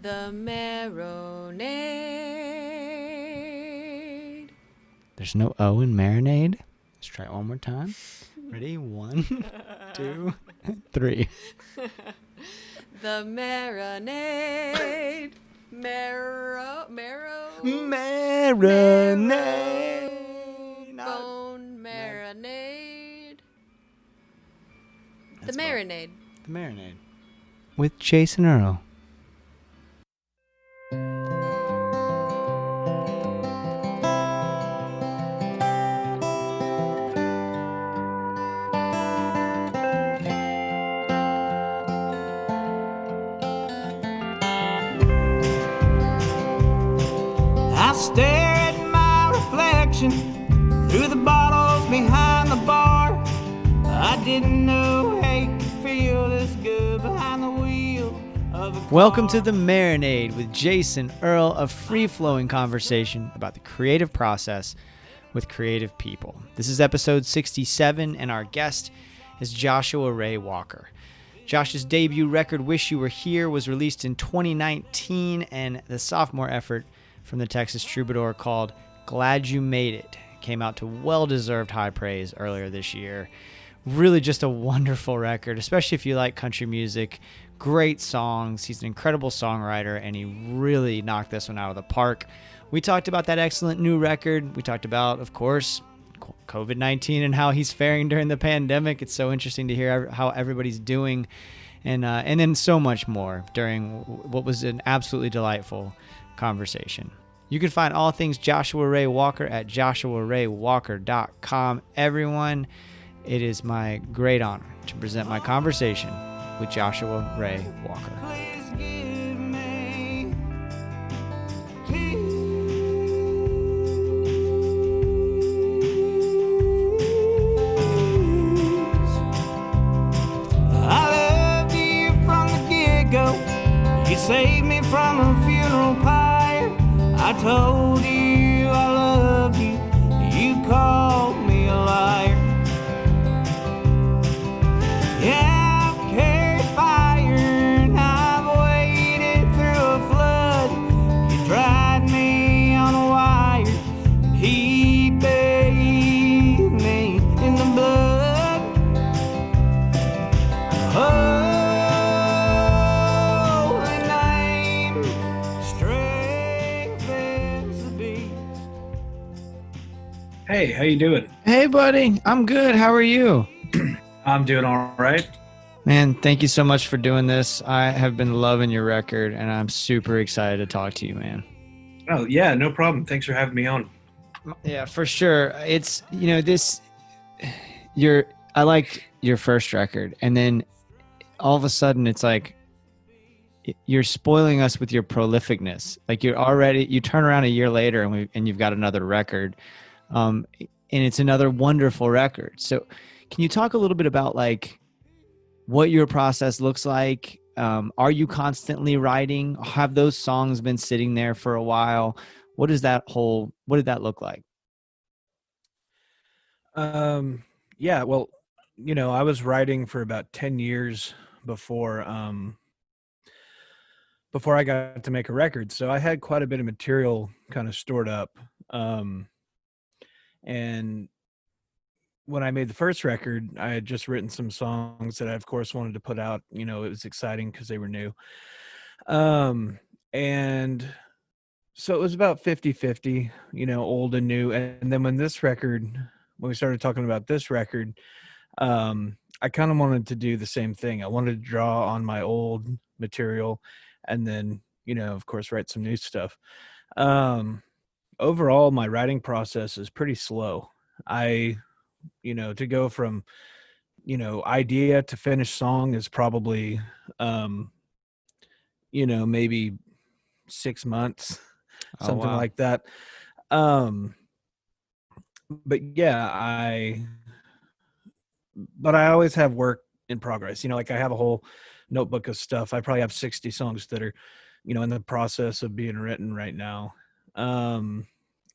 The Marinade. There's no O in marinade. Let's try it one more time. Ready? 1, 2, 3. The Marinade. Marinade. Bone marinade. The That's Marinade. The Marinade. With Jason Earle. I stare at my reflection through the bottles behind the bar. I didn't know hate could feel this good behind the wheel of a car. Welcome to The Marinade with Jason Earle, a free-flowing conversation about the creative process with creative people. This is episode 67, and our guest is Joshua Ray Walker. Josh's debut record, Wish You Were Here, was released in 2019, and the sophomore effort from the Texas troubadour called Glad You Made It came out to well-deserved high praise earlier this year. Really just a wonderful record, especially if you like country music. Great songs. He's an incredible songwriter, and he really knocked this one out of the park. We talked about that excellent new record. We talked about, of course, COVID-19 and how he's faring during the pandemic. It's so interesting to hear how everybody's doing, and then so much more during what was an absolutely delightful conversation. You can find all things Joshua Ray Walker at joshuaraywalker.com. Everyone, it is my great honor to present my conversation with Joshua Ray Walker. Please give me peace. I loved you from the get-go. You saved me from a funeral pyre. I told you I loved you. You called me a liar. Yeah, I've carried fire and I've waded through a flood. You dried me on a wire and he bathed me in the blood. Holy name, strengthens the beast. Hey, how you doing? Hey, buddy. I'm good. How are you? I'm doing all right. Man, thank you so much for doing this. I have been loving your record, and I'm super excited to talk to you, man. Oh, yeah, no problem. Thanks for having me on. Yeah, for sure. It's, I like your first record, and then all of a sudden it's like you're spoiling us with your prolificness. Like you turn around a year later and you've got another record, and it's another wonderful record. So can you talk a little bit about like what your process looks like? Are you constantly writing? Have those songs been sitting there for a while? What did that look like? Yeah, well, I was writing for about 10 years before I got to make a record. So I had quite a bit of material kind of stored up. And when I made the first record, I had just written some songs that I, of course, wanted to put out. It was exciting because they were new. And so it was about 50-50, old and new. And then when we started talking about this record, I kind of wanted to do the same thing. I wanted to draw on my old material and then, of course, write some new stuff. Overall, my writing process is pretty slow. To go from, idea to finished song is probably, maybe 6 months, something like that. But yeah, but I always have work in progress. Like I have a whole notebook of stuff. I probably have 60 songs that are, in the process of being written right now.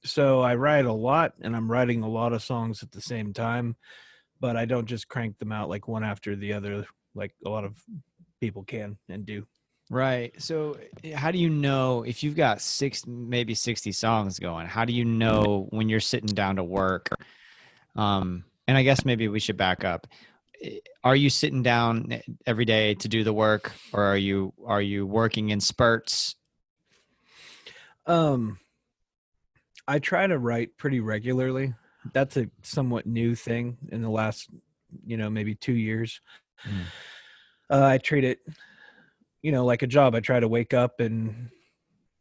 So I write a lot, and I'm writing a lot of songs at the same time, but I don't just crank them out like one after the other, like a lot of people can and do. Right. So how do you know if you've got maybe 60 songs going? How do you know when you're sitting down to work? And I guess maybe we should back up. Are you sitting down every day to do the work, or are you working in spurts? Um, I try to write pretty regularly. That's a somewhat new thing in the last, maybe 2 years. Mm. I treat it, like a job. I try to wake up and,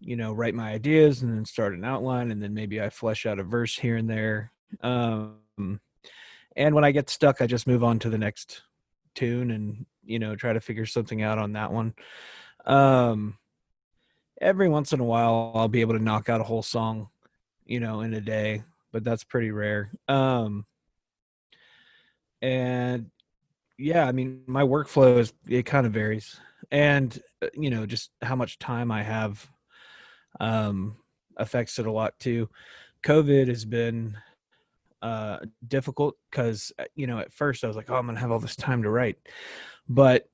write my ideas and then start an outline, and then maybe I flesh out a verse here and there. And when I get stuck, I just move on to the next tune and, try to figure something out on that one. Every once in a while, I'll be able to knock out a whole song, in a day, but that's pretty rare. And yeah, I mean, my workflow it kind of varies. And, just how much time I have affects it a lot too. COVID has been difficult because, at first I was like, oh, I'm going to have all this time to write. But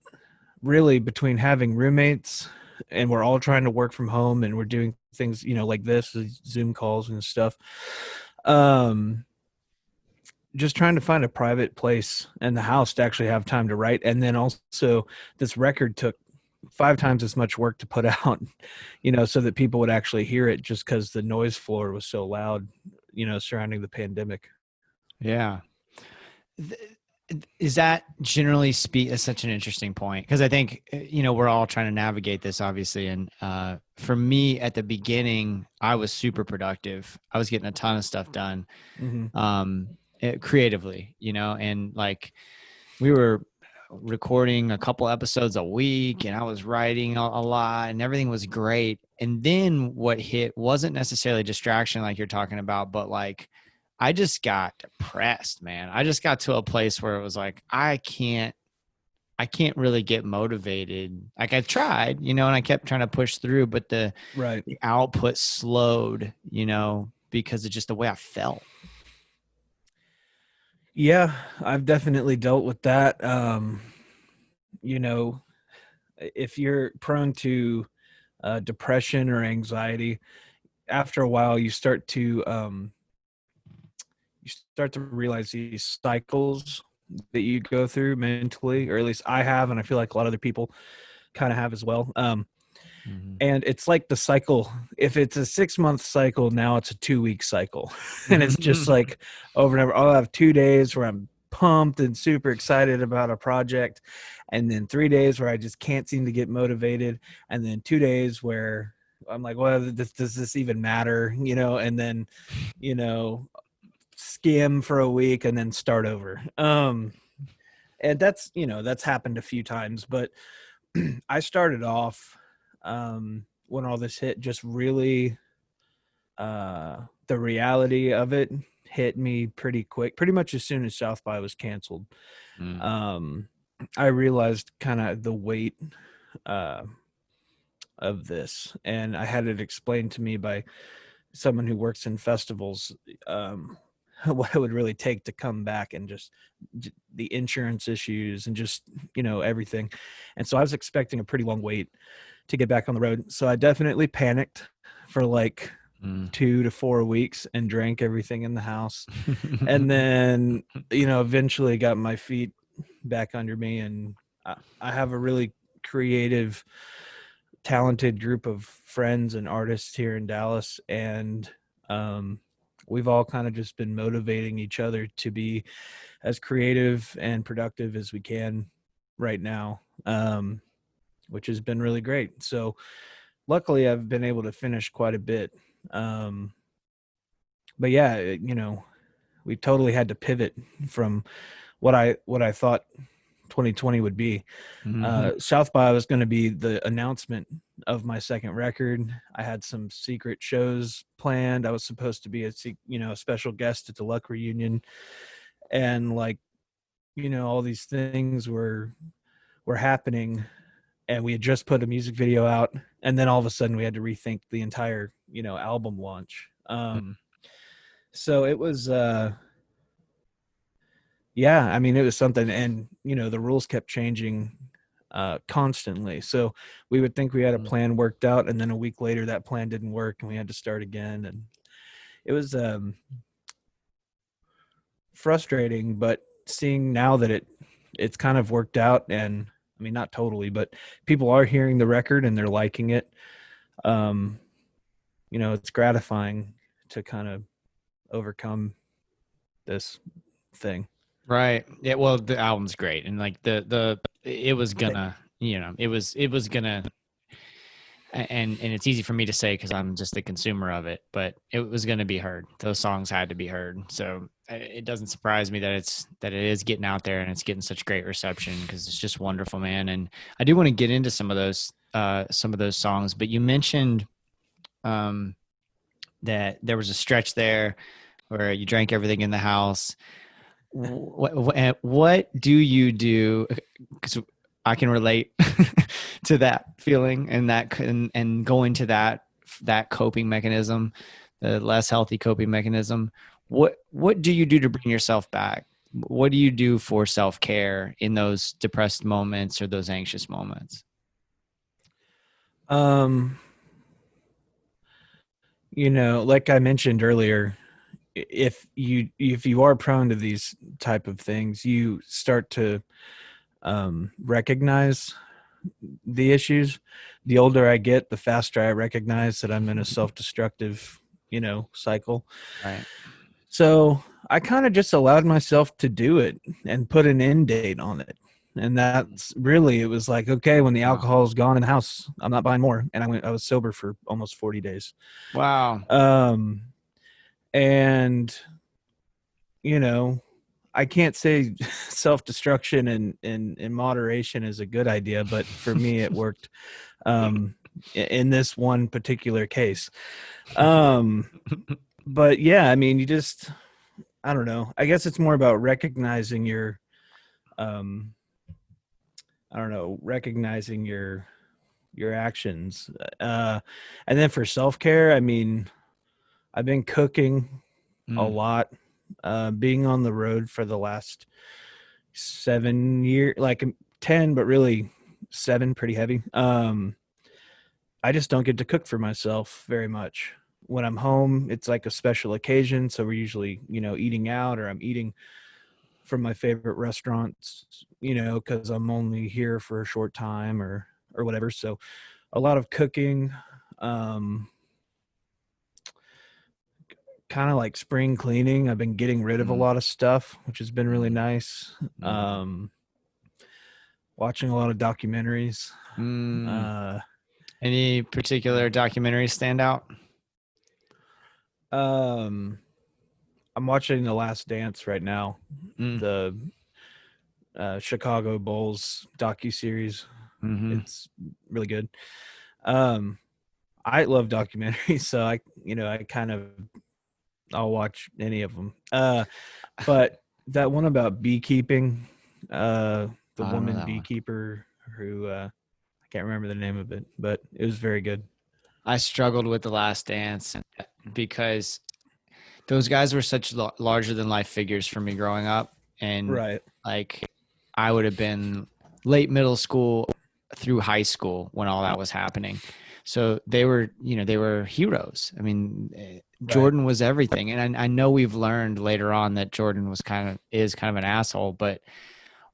really, between having roommates and we're all trying to work from home and we're doing things, like this, Zoom calls and stuff, just trying to find a private place in the house to actually have time to write. And then also, this record took 5 times as much work to put out, so that people would actually hear it, just because the noise floor was so loud, surrounding the pandemic. Yeah. Is that generally that's such an interesting point, because I think, we're all trying to navigate this, obviously. And for me, at the beginning, I was super productive. I was getting a ton of stuff done, creatively, and like we were recording a couple episodes a week, and I was writing a lot, and everything was great. And then what hit wasn't necessarily distraction like you're talking about, but like I just got depressed, man. I just got to a place where it was like, I can't really get motivated. Like I tried, and I kept trying to push through, but the output slowed, because of just the way I felt. Yeah, I've definitely dealt with that. If you're prone to depression or anxiety, after a while you start to realize these cycles that you go through mentally, or at least I have, and I feel like a lot of other people kind of have as well. And it's like the cycle. If it's a 6-month cycle, now it's a 2-week cycle. And it's just like over and over. I'll have 2 days where I'm pumped and super excited about a project, and then 3 days where I just can't seem to get motivated, and then 2 days where I'm like, well, does this even matter? And then, skim for a week and then start over. And that's, that's happened a few times, but I started off, when all this hit, just really, the reality of it hit me pretty quick, pretty much as soon as South by was canceled. I realized kind of the weight, of this, and I had it explained to me by someone who works in festivals, what it would really take to come back, and just the insurance issues and just, everything. And so I was expecting a pretty long wait to get back on the road. So I definitely panicked for like 2 to 4 weeks and drank everything in the house. And then, eventually got my feet back under me. And I have a really creative, talented group of friends and artists here in Dallas. And we've all kind of just been motivating each other to be as creative and productive as we can right now, which has been really great. So luckily I've been able to finish quite a bit. But yeah, we totally had to pivot from what I thought 2020 would be. South by was going to be the announcement of my second record. I had some secret shows planned. I was supposed to be a special guest at the Luck reunion, and all these things were happening, and we had just put a music video out, and then all of a sudden we had to rethink the entire album launch. So it was yeah, I mean, it was something. And the rules kept changing constantly. So we would think we had a plan worked out, and then a week later that plan didn't work and we had to start again. And it was frustrating, but seeing now that it's kind of worked out, and I mean, not totally, but people are hearing the record and they're liking it. It's gratifying to kind of overcome this thing. Right. Yeah. Well, the album's great, and like it was gonna, it was gonna, and it's easy for me to say because I'm just the consumer of it, but it was gonna be heard. Those songs had to be heard. So it doesn't surprise me that it is getting out there and it's getting such great reception because it's just wonderful, man. And I do want to get into some of those songs, but you mentioned, that there was a stretch there where you drank everything in the house. What do you do? Because I can relate to that feeling and and going to that coping mechanism, the less healthy coping mechanism. What do you do to bring yourself back? What do you do for self-care in those depressed moments or those anxious moments? Like I mentioned earlier, if you are prone to these type of things, you start to recognize the issues. The older I get, the faster I recognize that I'm in a self-destructive, cycle. Right. So I kind of just allowed myself to do it and put an end date on it. And that's really, it was like, okay, when the alcohol is gone in the house, I'm not buying more. And I was sober for almost 40 days. Wow. And I can't say self-destruction and moderation is a good idea, but for me, it worked, in this one particular case. But yeah, I mean, I don't know. I guess it's more about recognizing your, recognizing your actions. And then for self-care, I mean, I've been cooking a lot, being on the road for the last 7 years, like 10, but really 7, pretty heavy. I just don't get to cook for myself very much. When I'm home, it's like a special occasion. So we're usually, eating out, or I'm eating from my favorite restaurants, because I'm only here for a short time or whatever. So a lot of cooking, kind of like spring cleaning. I've been getting rid of a lot of stuff, which has been really nice. Watching a lot of documentaries. Any particular documentaries stand out? I'm watching The Last Dance right now. The Chicago Bulls docuseries. It's really good. I love documentaries, so I'll watch any of them. But that one about beekeeping, the woman beekeeper who I can't remember the name of it, but it was very good. I struggled with The Last Dance because those guys were such larger than life figures for me growing up. And right. Like I would have been late middle school through high school when all that was happening. So they were heroes. I mean, Jordan was everything. And I know we've learned later on that Jordan is kind of an asshole, but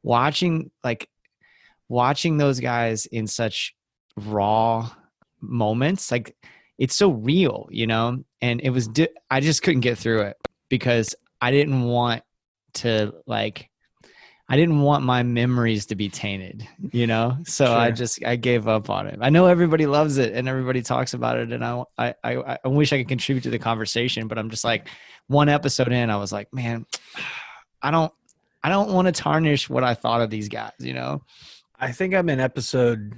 watching those guys in such raw moments, like it's so real, and it was, I just couldn't get through it because I didn't want my memories to be tainted, so sure. I gave up on it. I know everybody loves it and everybody talks about it, and I wish I could contribute to the conversation, but I'm just like, one episode in, I was like, man, I don't want to tarnish what I thought of these guys, I think I'm in episode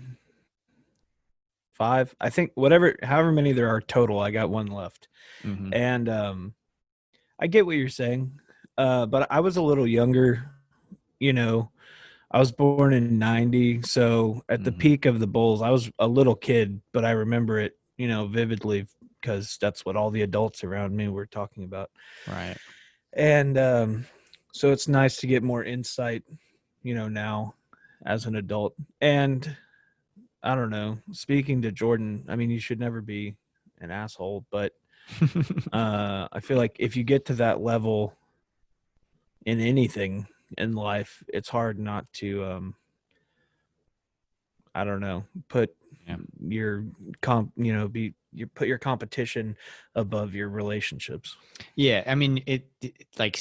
5. I think however many there are total, I got one left. And I get what you're saying, but I was a little younger. I was born in 90, so at the peak of the Bulls, I was a little kid, but I remember it, vividly because that's what all the adults around me were talking about. Right. And so it's nice to get more insight, now. as an adult. And I don't know, speaking to Jordan, I mean, you should never be an asshole, but I feel like if you get to that level in anything in life, it's hard not to I don't know, put Yeah. your put your competition above your relationships. Yeah, I mean, like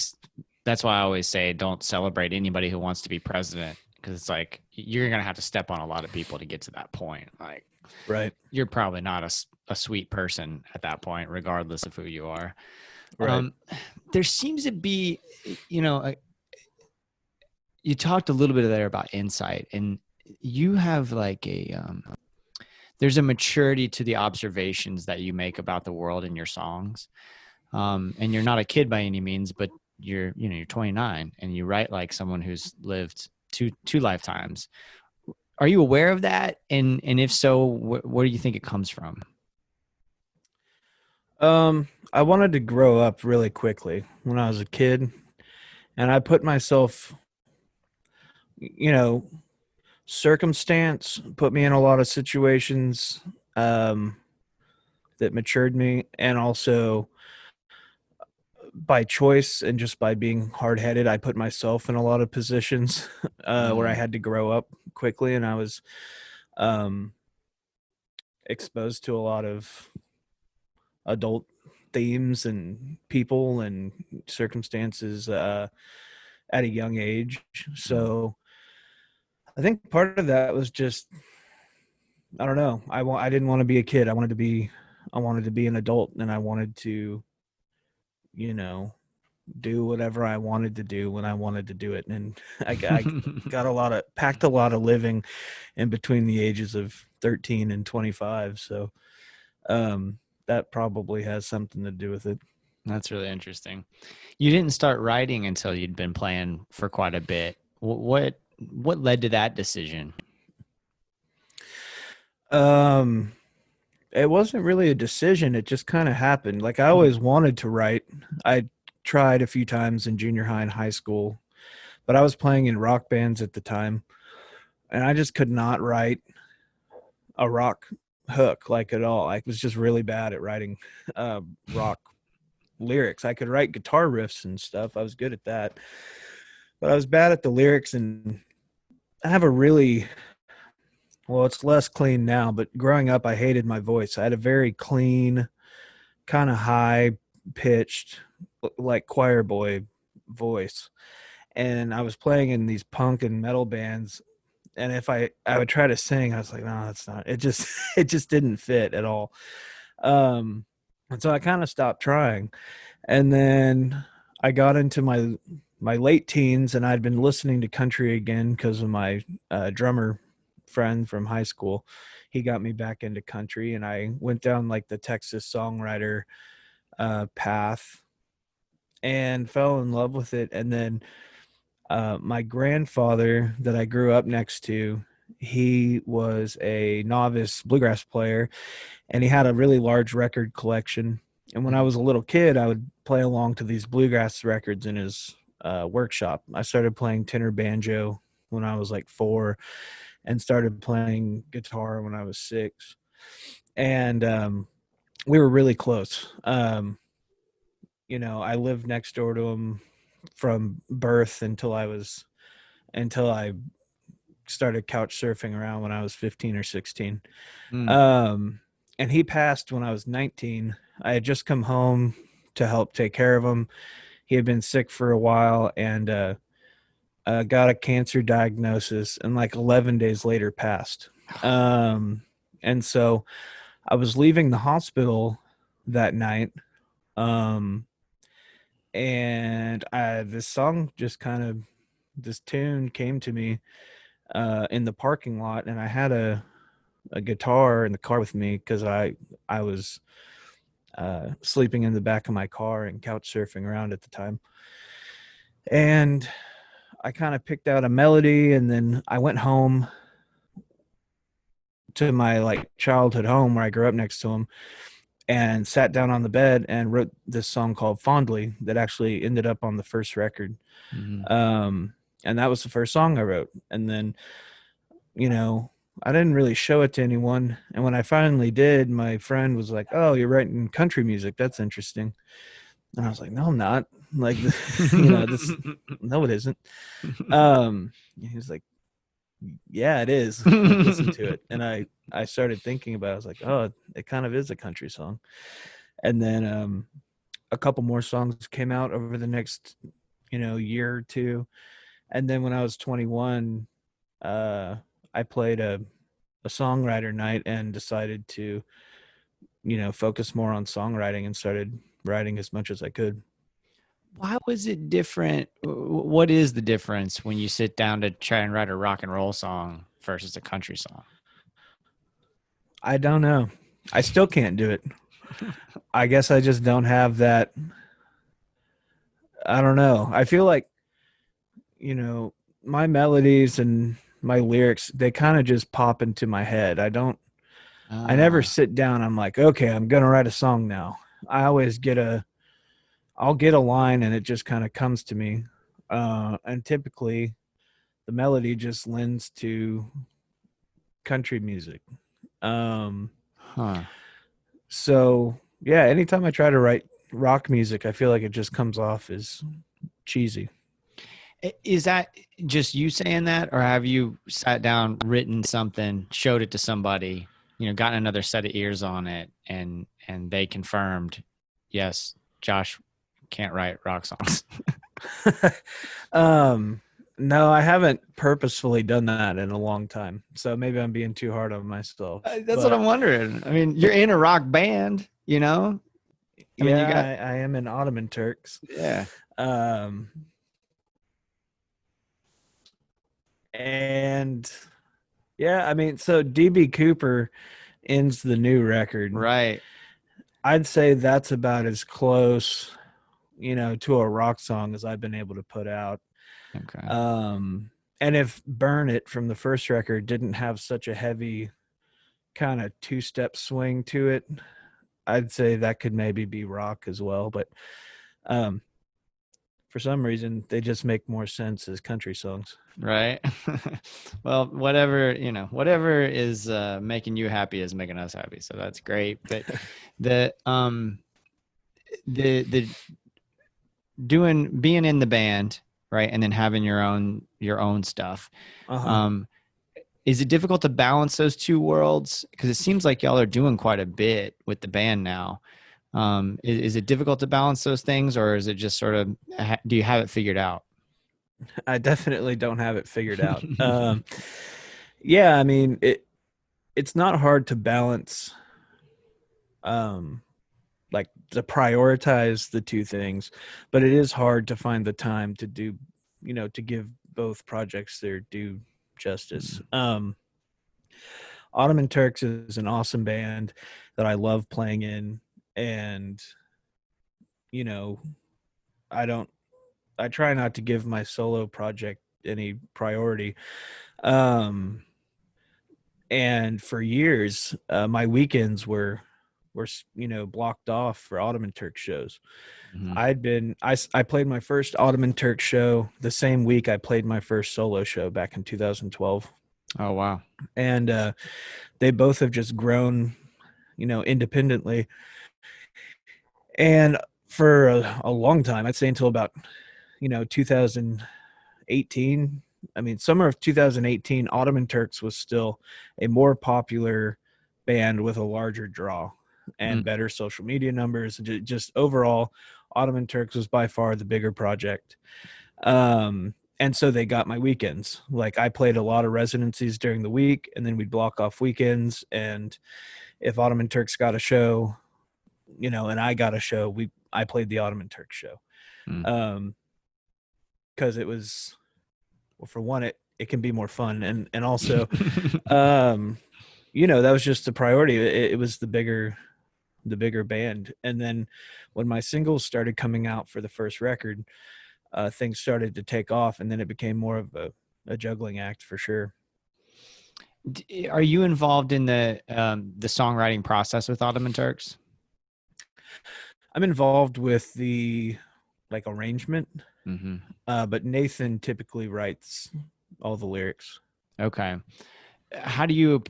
that's why I always say don't celebrate anybody who wants to be president, because it's like you're gonna have to step on a lot of people to get to that point. Like, Right. you're probably not a sweet person at that point, regardless of who you are. Right. There seems to be, you talked a little bit there about insight, and you have like there's a maturity to the observations that you make about the world in your songs. And you're not a kid by any means, but you're 29 and you write like someone who's lived two lifetimes. Are you aware of that? And if so, where do you think it comes from? I wanted to grow up really quickly when I was a kid, and I put myself, circumstance put me in a lot of situations that matured me, and also by choice and just by being hard-headed, I put myself in a lot of positions where I had to grow up quickly, and I was exposed to a lot of adult themes and people and circumstances at a young age. So I think part of that was just, I don't know. I didn't want to be a kid. I wanted to be an adult, and I wanted to, do whatever I wanted to do when I wanted to do it. And I packed a lot of living in between the ages of 13 and 25. So that probably has something to do with it. That's really interesting. You didn't start writing until you'd been playing for quite a bit. What led to that decision? It wasn't really a decision. It just kind of happened. Like, I always wanted to write. I tried a few times in junior high and high school, but I was playing in rock bands at the time, and I just could not write a rock hook like at all. I was just really bad at writing rock lyrics. I could write guitar riffs and stuff. I was good at that, but I was bad at the lyrics. And I have a really, well, it's less clean now, but growing up, I hated my voice. I had a very clean, kind of high pitched, like choir boy voice. And I was playing in these punk and metal bands. And if I would try to sing, I was like, no, that's not, it just didn't fit at all. And so I kind of stopped trying. And then I got into my late teens, and I'd been listening to country again because of my drummer friend from high school. He got me back into country, and I went down like the Texas songwriter path and fell in love with it. And then my grandfather that I grew up next to, he was a novice bluegrass player, and he had a really large record collection. And when I was a little kid, I would play along to these bluegrass records in his workshop. I started playing tenor banjo when I was like 4, and started playing guitar when I was 6. And we were really close. I lived next door to him from birth until I started couch surfing around when I was 15 or 16. And he passed when I was 19. I had just come home to help take care of him. He had been sick for a while, and got a cancer diagnosis, and like 11 days later passed. And so I was leaving the hospital that night. And this tune came to me in the parking lot, and I had a guitar in the car with me because I was sleeping in the back of my car and couch surfing around at the time. And I kind of picked out a melody, and then I went home to my like childhood home where I grew up next to him, and sat down on the bed and wrote this song called Fondly that actually ended up on the first record. And that was the first song I wrote. And then you know, I didn't really show it to anyone. And when I finally did, my friend was like, "Oh, you're writing country music. That's interesting." And I was like, "No, I'm not." Like, this, no, it isn't. He was like, "Yeah, it is. Like, listen to it." And I started thinking about it. I was like, "Oh, it kind of is a country song." And then a couple more songs came out over the next, year or two. And then when I was 21, I played a songwriter night and decided to, focus more on songwriting and started writing as much as I could. Why was it different? What is the difference when you sit down to try and write a rock and roll song versus a country song? I don't know. I still can't do it. I guess I just don't have that. I don't know. I feel like, my melodies and my lyrics, they kind of just pop into my head. I never sit down. I'm like, okay, I'm going to write a song now. I always I'll get a line and it just kind of comes to me. And typically the melody just lends to country music. So yeah, anytime I try to write rock music, I feel like it just comes off as cheesy. Is that just you saying that, or have you sat down, written something, showed it to somebody, gotten another set of ears on it, and they confirmed, yes, Josh can't write rock songs? No, I haven't purposefully done that in a long time. So maybe I'm being too hard on myself. That's what I'm wondering. I mean, you're in a rock band, I mean, I am in Ottoman Turks. Yeah. And yeah, I mean, so DB Cooper ends the new record. Right. I'd say that's about as close, to a rock song as I've been able to put out. Okay. And if Burn It from the first record didn't have such a heavy kind of two-step swing to it, I'd say that could maybe be rock as well. But for some reason, they just make more sense as country songs. Right. Well, whatever is making you happy is making us happy. So that's great. But the being in the band, right, and then having your own stuff. Is it difficult to balance those two worlds? Because it seems like y'all are doing quite a bit with the band now. Is it difficult to balance those things, or is it just sort of, do you have it figured out? I definitely don't have it figured out. Yeah, I mean, it's not hard to balance, like to prioritize the two things, but it is hard to find the time to do, to give both projects their due justice. Ottoman Turks is an awesome band that I love playing in, and I try not to give my solo project any priority. And for years, my weekends were blocked off for Ottoman Turk shows. Mm-hmm. I played my first Ottoman Turk show the same week I played my first solo show back in 2012. Oh, wow. And they both have just grown, independently. And for a long time, I'd say until about, 2018. I mean, summer of 2018, Ottoman Turks was still a more popular band with a larger draw and better social media numbers. Just overall, Ottoman Turks was by far the bigger project. And so they got my weekends. Like, I played a lot of residencies during the week, and then we'd block off weekends. And if Ottoman Turks got a show, and I got a show, I played the Ottoman Turks show. Because it was, well, for one, it can be more fun, and also that was just the priority. It was the bigger band. And then when my singles started coming out for the first record, things started to take off, and then it became more of a juggling act for sure. Are you involved in the songwriting process with Ottoman Turks? I'm involved with the arrangement, mm-hmm. But Nathan typically writes all the lyrics. Okay. how do you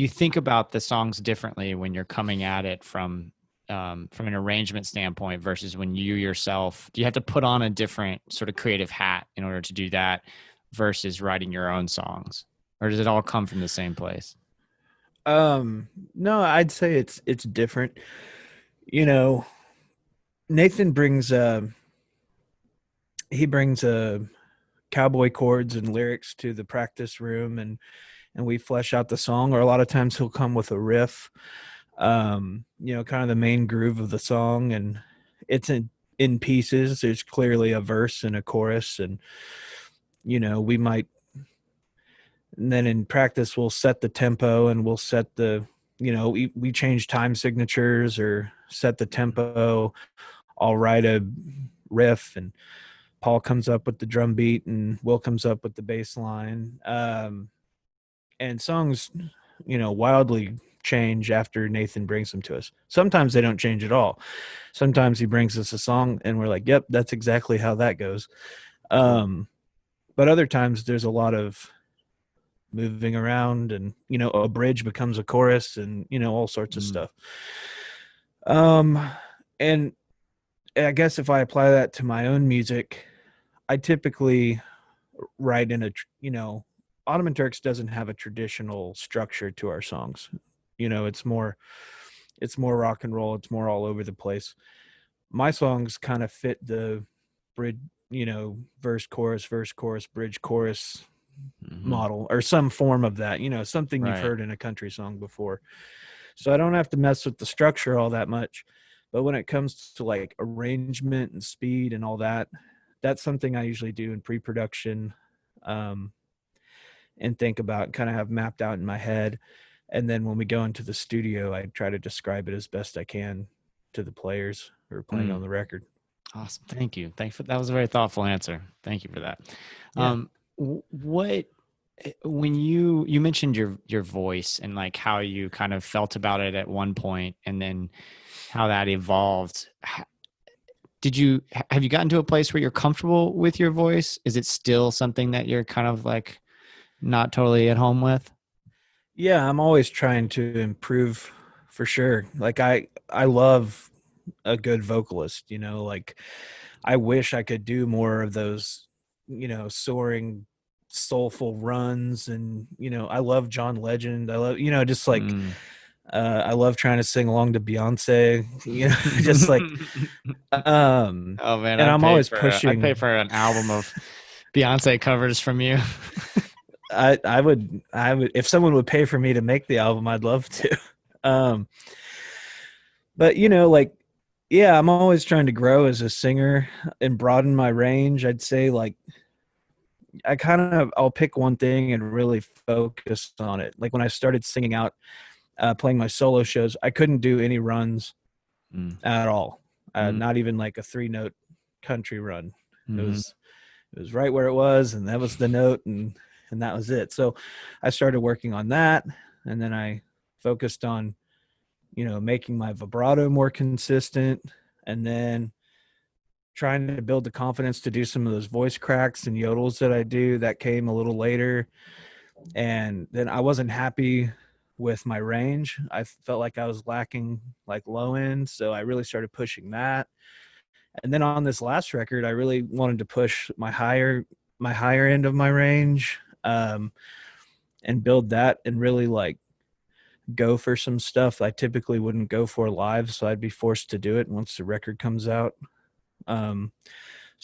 think about the songs differently when you're coming at it from an arrangement standpoint versus when you yourself, do you have to put on a different sort of creative hat in order to do that versus writing your own songs, or does it all come from the same place? No, I'd say it's different. You know, Nathan brings he brings cowboy chords and lyrics to the practice room, and we flesh out the song, or a lot of times he'll come with a riff, kind of the main groove of the song, and it's in pieces. There's clearly a verse and a chorus, and we might, and then in practice we'll set the tempo, and we'll set the, we change time signatures or set the tempo. I'll write a riff, and Paul comes up with the drum beat, and Will comes up with the bass line. And songs, wildly change after Nathan brings them to us. Sometimes they don't change at all. Sometimes he brings us a song and we're like, yep, that's exactly how that goes. But other times there's a lot of moving around, and, a bridge becomes a chorus, and, all sorts of stuff. And I guess if I apply that to my own music, I typically write in Ottoman Turks doesn't have a traditional structure to our songs. It's more rock and roll. It's more all over the place. My songs kind of fit the bridge, verse, chorus, bridge, chorus model, or some form of that, something you've heard in a country song before. So I don't have to mess with the structure all that much. But when it comes to like arrangement and speed and all that, that's something I usually do in pre-production, and think about, kind of have mapped out in my head. And then when we go into the studio, I try to describe it as best I can to the players who are playing on the record. Awesome. Thank you. That was a very thoughtful answer. Thank you for that. Yeah. When you mentioned your voice and like how you kind of felt about it at one point, and then how that evolved, have you gotten to a place where you're comfortable with your voice? Is it still something that you're kind of like not totally at home with? Yeah, I'm always trying to improve, for sure. Like I love a good vocalist, like I wish I could do more of those, soaring, soulful runs. And, I love John Legend. I love, just like, I love trying to sing along to Beyonce, just like, oh man, and I'm always pushing. I'd pay for an album of Beyonce covers from you. I would, if someone would pay for me to make the album, I'd love to. But like, yeah, I'm always trying to grow as a singer and broaden my range. I'd say like, I'll pick one thing and really focus on it. Like when I started singing out, playing my solo shows, I couldn't do any runs at all. Not even like a 3-note country run. It was right where it was, and that was the note, and that was it. So I started working on that, and then I focused on, making my vibrato more consistent, and then trying to build the confidence to do some of those voice cracks and yodels that I do. That came a little later. And then I wasn't happy with my range. I felt like I was lacking like low end. So I really started pushing that. And then on this last record, I really wanted to push my higher end of my range, and build that, and really like go for some stuff I typically wouldn't go for live. So I'd be forced to do it once the record comes out. Some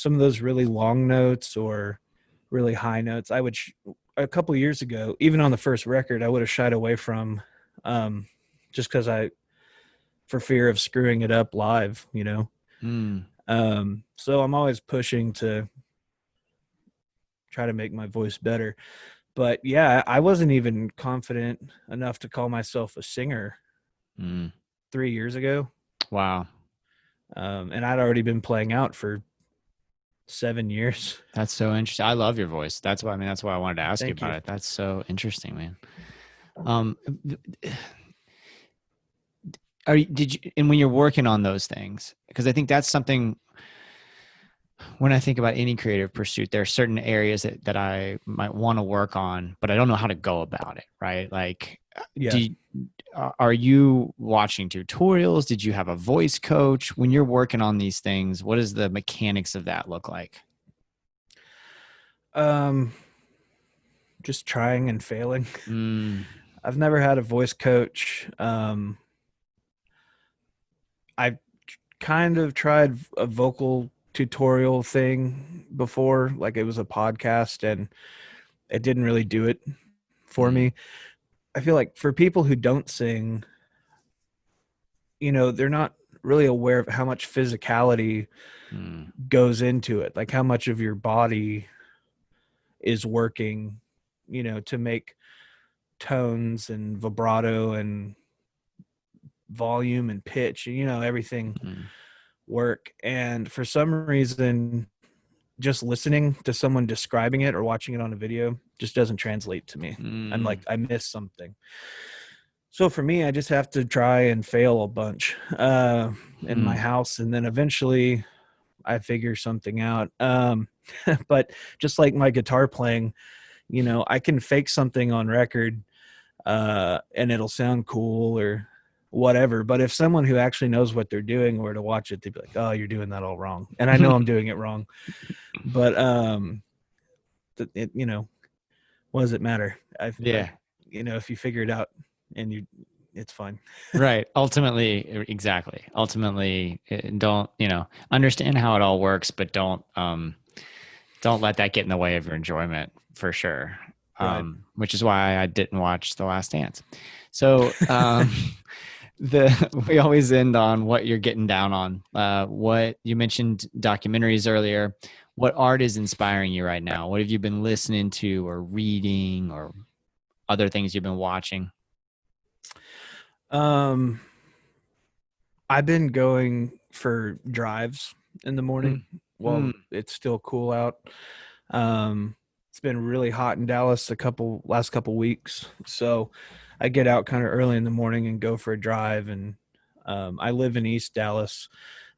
of those really long notes or really high notes, I would, a couple of years ago, even on the first record, I would have shied away from, just because for fear of screwing it up live, so I'm always pushing to try to make my voice better. But yeah, I wasn't even confident enough to call myself a singer 3 years ago. Wow. And I'd already been playing out for 7 years. That's so interesting. I love your voice. That's why I wanted to ask you about you. it. That's so interesting, man. And when you're working on those things, because I think that's something when I think about any creative pursuit, there are certain areas that I might want to work on, but I don't know how to go about it, right? Like, Yeah. are you watching tutorials? Did you have a voice coach? When you're working on these things, what does the mechanics of that look like? Just trying and failing. Mm, I've never had a voice coach. I've kind of tried a vocal tutorial thing before, like it was a podcast, and it didn't really do it for me. I feel like for people who don't sing, they're not really aware of how much physicality goes into it, like how much of your body is working, to make tones and vibrato and volume and pitch, everything work. And for some reason, just listening to someone describing it or watching it on a video just doesn't translate to me. I'm like, I missed something. So for me, I just have to try and fail a bunch in my house, and then eventually I figure something out. But just like my guitar playing, I can fake something on record and it'll sound cool or whatever. But if someone who actually knows what they're doing were to watch it, they'd be like, oh, you're doing that all wrong. And I know I'm doing it wrong. But, what does it matter? If you figure it out and it's fine. Right. Ultimately, exactly. Ultimately, don't, understand how it all works, but don't let that get in the way of your enjoyment, for sure. Right. Which is why I didn't watch The Last Dance. So, we always end on what you're getting down on. What you mentioned documentaries earlier. What art is inspiring you right now? What have you been listening to or reading or other things you've been watching? I've been going for drives in the morning while it's still cool out. It's been really hot in Dallas last couple weeks, so I get out kind of early in the morning and go for a drive. And I live in East Dallas,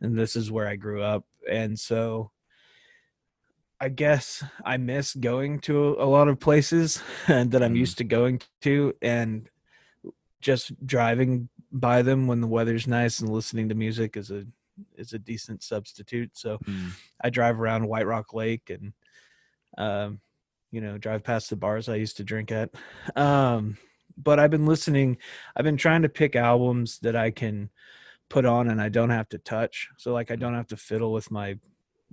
and this is where I grew up, and so I guess I miss going to a lot of places that I'm used to going to, and just driving by them when the weather's nice and listening to music is a decent substitute. So I drive around White Rock Lake and drive past the bars I used to drink at. But I've been trying to pick albums that I can put on and I don't have to touch. So like I don't have to fiddle with my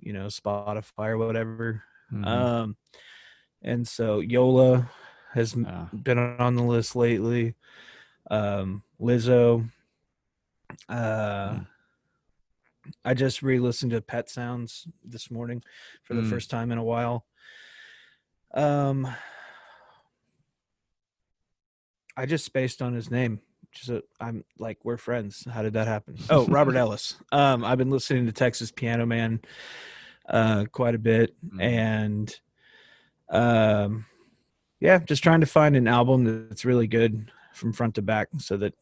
Spotify or whatever. And so Yola has been on the list lately. Lizzo. I just re-listened to Pet Sounds this morning for the first time in a while. I just spaced on his name. I'm like, we're friends. How did that happen? Oh, Robert Ellis. I've been listening to Texas Piano Man quite a bit, and just trying to find an album that's really good from front to back, so that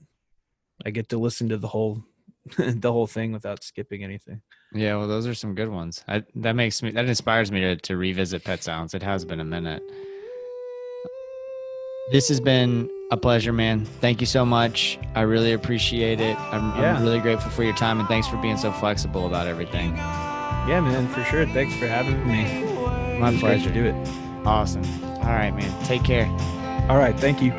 I get to listen to the whole thing without skipping anything. Yeah, well, those are some good ones. That inspires me to revisit Pet Sounds. It has been a minute. This has been a pleasure, man. Thank you so much. I really appreciate it. I'm really grateful for your time, and thanks for being so flexible about everything. Yeah, man, for sure. Thanks for having me. My pleasure. To do it. Awesome. All right, man. Take care. All right. Thank you.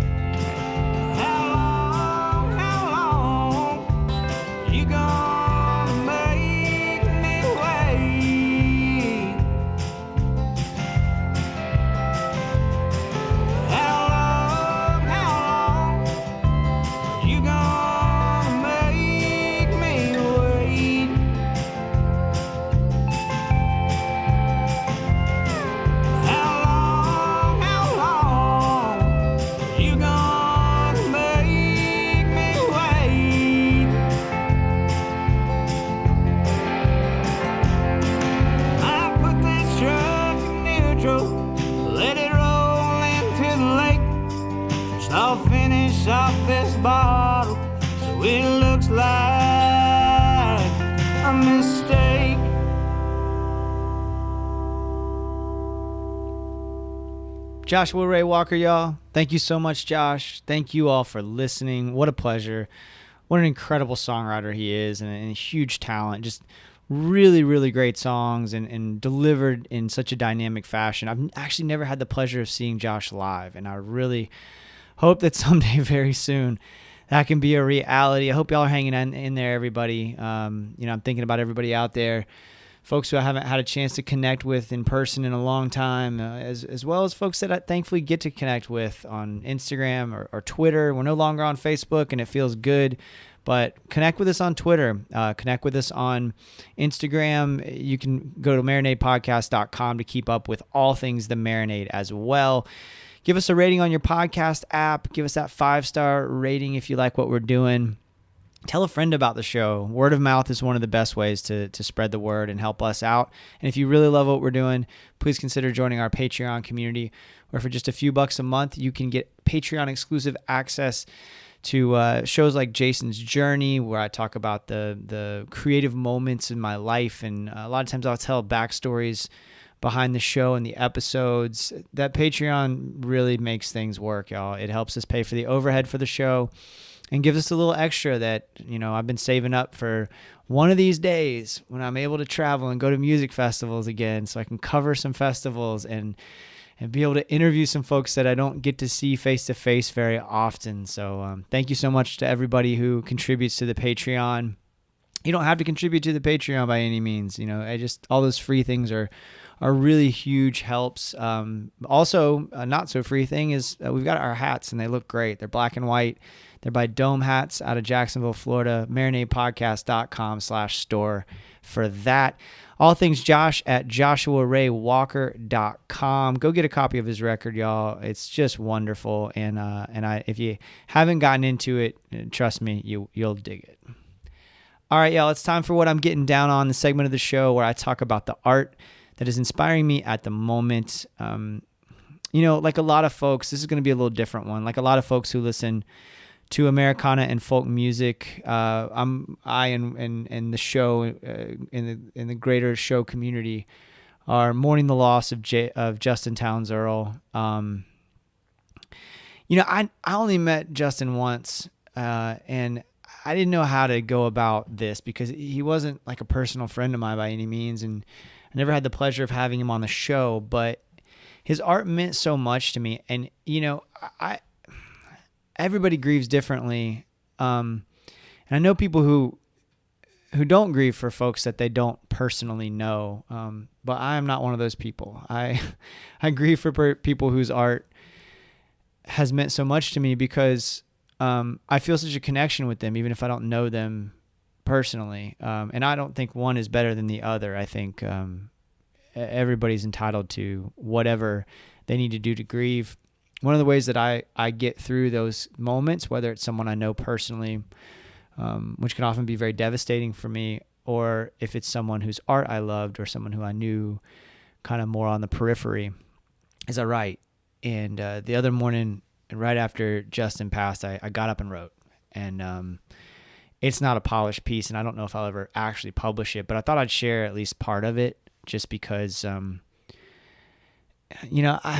Let it roll into the lake. Just I'll finish off this bottle so it looks like a mistake. Joshua Ray Walker, y'all. Thank you so much, Josh. Thank you all for listening. What a pleasure. What an incredible songwriter he is, and a huge talent. Just really, really great songs and delivered in such a dynamic fashion. I've actually never had the pleasure of seeing Josh live, and I really hope that someday very soon that can be a reality. I hope y'all are hanging in there, everybody. I'm thinking about everybody out there, folks who I haven't had a chance to connect with in person in a long time, as well as folks that I thankfully get to connect with on Instagram or Twitter. We're no longer on Facebook, and it feels good. But connect with us on Twitter. Connect with us on Instagram. You can go to marinadepodcast.com to keep up with all things The Marinade as well. Give us a rating on your podcast app. Give us that 5-star rating if you like what we're doing. Tell a friend about the show. Word of mouth is one of the best ways to spread the word and help us out. And if you really love what we're doing, please consider joining our Patreon community, where for just a few bucks a month, you can get Patreon exclusive access to shows like Jason's Journey, where I talk about the creative moments in my life. And a lot of times I'll tell backstories behind the show and the episodes. That Patreon really makes things work, y'all. It helps us pay for the overhead for the show and gives us a little extra that, I've been saving up for one of these days when I'm able to travel and go to music festivals again, so I can cover some festivals and be able to interview some folks that I don't get to see face to face very often. So thank you so much to everybody who contributes to the Patreon. You don't have to contribute to the Patreon by any means. All those free things are really huge helps. Also, a not so free thing is we've got our hats, and they look great. They're black and white. They're by Dome Hats out of Jacksonville, Florida. marinadepodcast.com/store for that. All things Josh at joshuaraywalker.com. Go get a copy of his record, y'all. It's just wonderful. And if you haven't gotten into it, trust me, you'll dig it. All right, y'all, it's time for What I'm Getting Down On, the segment of the show where I talk about the art that is inspiring me at the moment. Like a lot of folks, this is going to be a little different one. Like a lot of folks who listen to Americana and folk music, I and the show in the greater show community are mourning the loss of Justin Townes Earle. I only met Justin once, and I didn't know how to go about this because he wasn't like a personal friend of mine by any means, and I never had the pleasure of having him on the show. But his art meant so much to me, and everybody grieves differently. And I know people who don't grieve for folks that they don't personally know. But I am not one of those people. I grieve for people whose art has meant so much to me because I feel such a connection with them, even if I don't know them personally. And I don't think one is better than the other. I think everybody's entitled to whatever they need to do to grieve. One of the ways that I get through those moments, whether it's someone I know personally, which can often be very devastating for me, or if it's someone whose art I loved or someone who I knew kind of more on the periphery, is I write. And the other morning, right after Justin passed, I got up and wrote. And it's not a polished piece, and I don't know if I'll ever actually publish it, but I thought I'd share at least part of it just because I've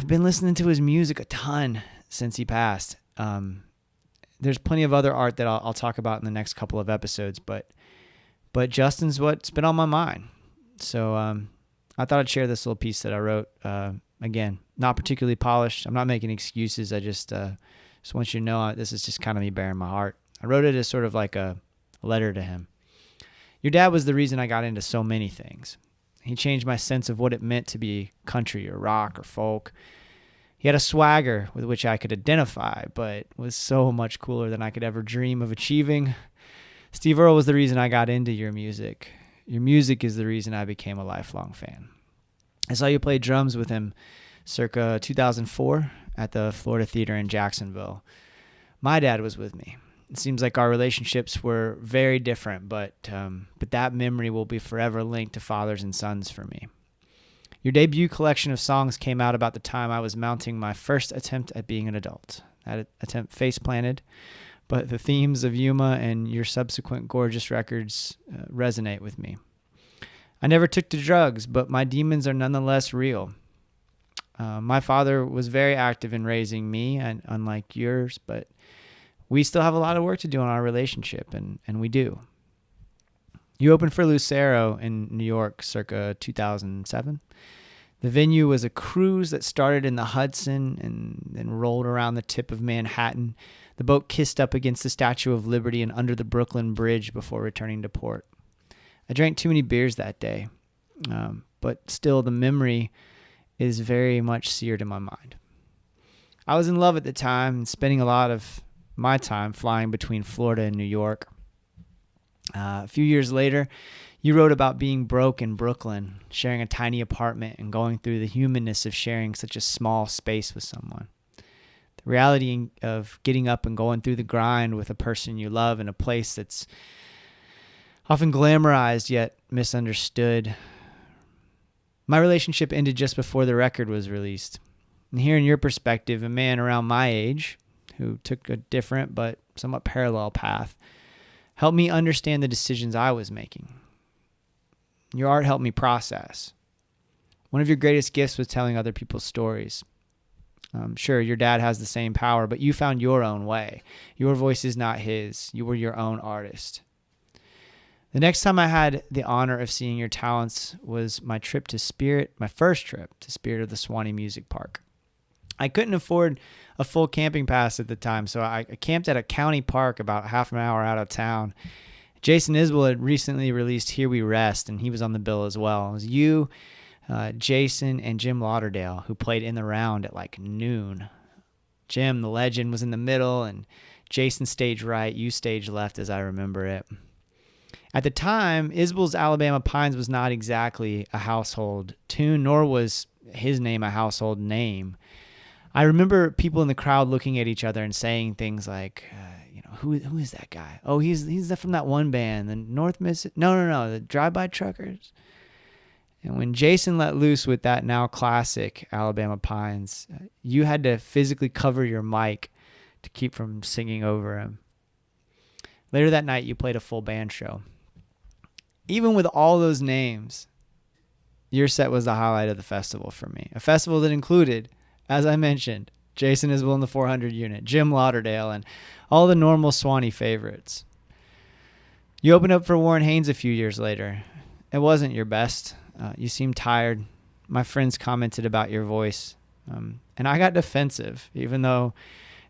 been listening to his music a ton since he passed. There's plenty of other art that I'll talk about in the next couple of episodes, but Justin's what's been on my mind. So I thought I'd share this little piece that I wrote. Again, not particularly polished. I'm not making excuses. I just want you to know this is just kind of me bearing my heart. I wrote it as sort of like a letter to him. Your dad was the reason I got into so many things. He changed my sense of what it meant to be country or rock or folk. He had a swagger with which I could identify, but was so much cooler than I could ever dream of achieving. Steve Earle was the reason I got into your music. Your music is the reason I became a lifelong fan. I saw you play drums with him circa 2004 at the Florida Theater in Jacksonville. My dad was with me. It seems like our relationships were very different, but that memory will be forever linked to fathers and sons for me. Your debut collection of songs came out about the time I was mounting my first attempt at being an adult. That attempt face planted, but the themes of Yuma and your subsequent gorgeous records resonate with me. I never took to drugs, but my demons are nonetheless real. My father was very active in raising me, and unlike yours, but we still have a lot of work to do in our relationship, and we do. You opened for Lucero in New York circa 2007. The venue was a cruise that started in the Hudson and then rolled around the tip of Manhattan. The boat kissed up against the Statue of Liberty and under the Brooklyn Bridge before returning to port. I drank too many beers that day, but still the memory is very much seared in my mind. I was in love at the time and spending a lot of my time flying between Florida and New York. A few years later, you wrote about being broke in Brooklyn, sharing a tiny apartment and going through the humanness of sharing such a small space with someone. The reality of getting up and going through the grind with a person you love in a place that's often glamorized yet misunderstood. My relationship ended just before the record was released. And hearing your perspective, a man around my age who took a different but somewhat parallel path, helped me understand the decisions I was making. Your art helped me process. One of your greatest gifts was telling other people's stories. Sure, your dad has the same power, but you found your own way. Your voice is not his. You were your own artist. The next time I had the honor of seeing your talents was my first trip to Spirit of the Swanee Music Park. I couldn't afford a full camping pass at the time, so I camped at a county park about half an hour out of town. Jason Isbell had recently released Here We Rest, and he was on the bill as well. It was you, Jason, and Jim Lauderdale, who played in the round at like noon. Jim, the legend, was in the middle, and Jason staged right, you staged left, as I remember it. At the time, Isbell's Alabama Pines was not exactly a household tune, nor was his name a household name. I remember people in the crowd looking at each other and saying things like, who is that guy? Oh, he's from that one band, the North Mississippi. No, the Drive-By Truckers. And when Jason let loose with that now classic Alabama Pines, you had to physically cover your mic to keep from singing over him. Later that night, you played a full band show. Even with all those names, your set was the highlight of the festival for me. A festival that included, as I mentioned, Jason Isbell in the 400 unit, Jim Lauderdale, and all the normal Swanee favorites. You opened up for Warren Haynes a few years later. It wasn't your best. You seemed tired. My friends commented about your voice. And I got defensive, even though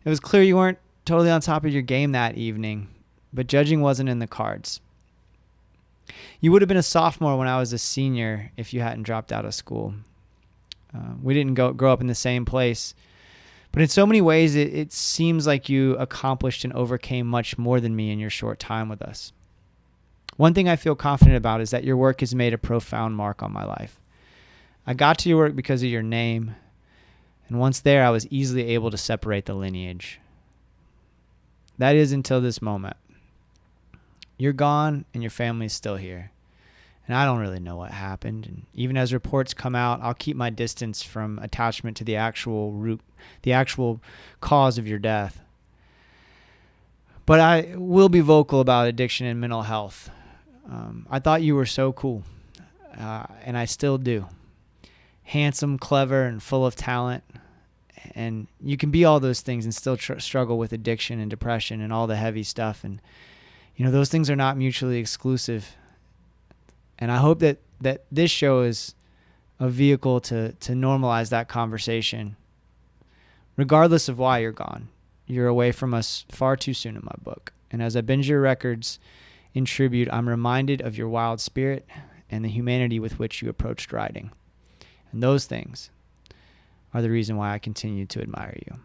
it was clear you weren't totally on top of your game that evening. But judging wasn't in the cards. You would have been a sophomore when I was a senior if you hadn't dropped out of school. We didn't grow up in the same place. But in so many ways, it seems like you accomplished and overcame much more than me in your short time with us. One thing I feel confident about is that your work has made a profound mark on my life. I got to your work because of your name, and once there, I was easily able to separate the lineage. That is until this moment. You're gone, and your family's still here. And I don't really know what happened. And even as reports come out, I'll keep my distance from attachment to the actual cause of your death. But I will be vocal about addiction and mental health. I thought you were so cool, and I still do. Handsome, clever, and full of talent. And you can be all those things and still struggle with addiction and depression and all the heavy stuff. And, those things are not mutually exclusive. And I hope that this show is a vehicle to normalize that conversation. Regardless of why you're gone, you're away from us far too soon in my book. And as I binge your records in tribute, I'm reminded of your wild spirit and the humanity with which you approached writing. And those things are the reason why I continue to admire you.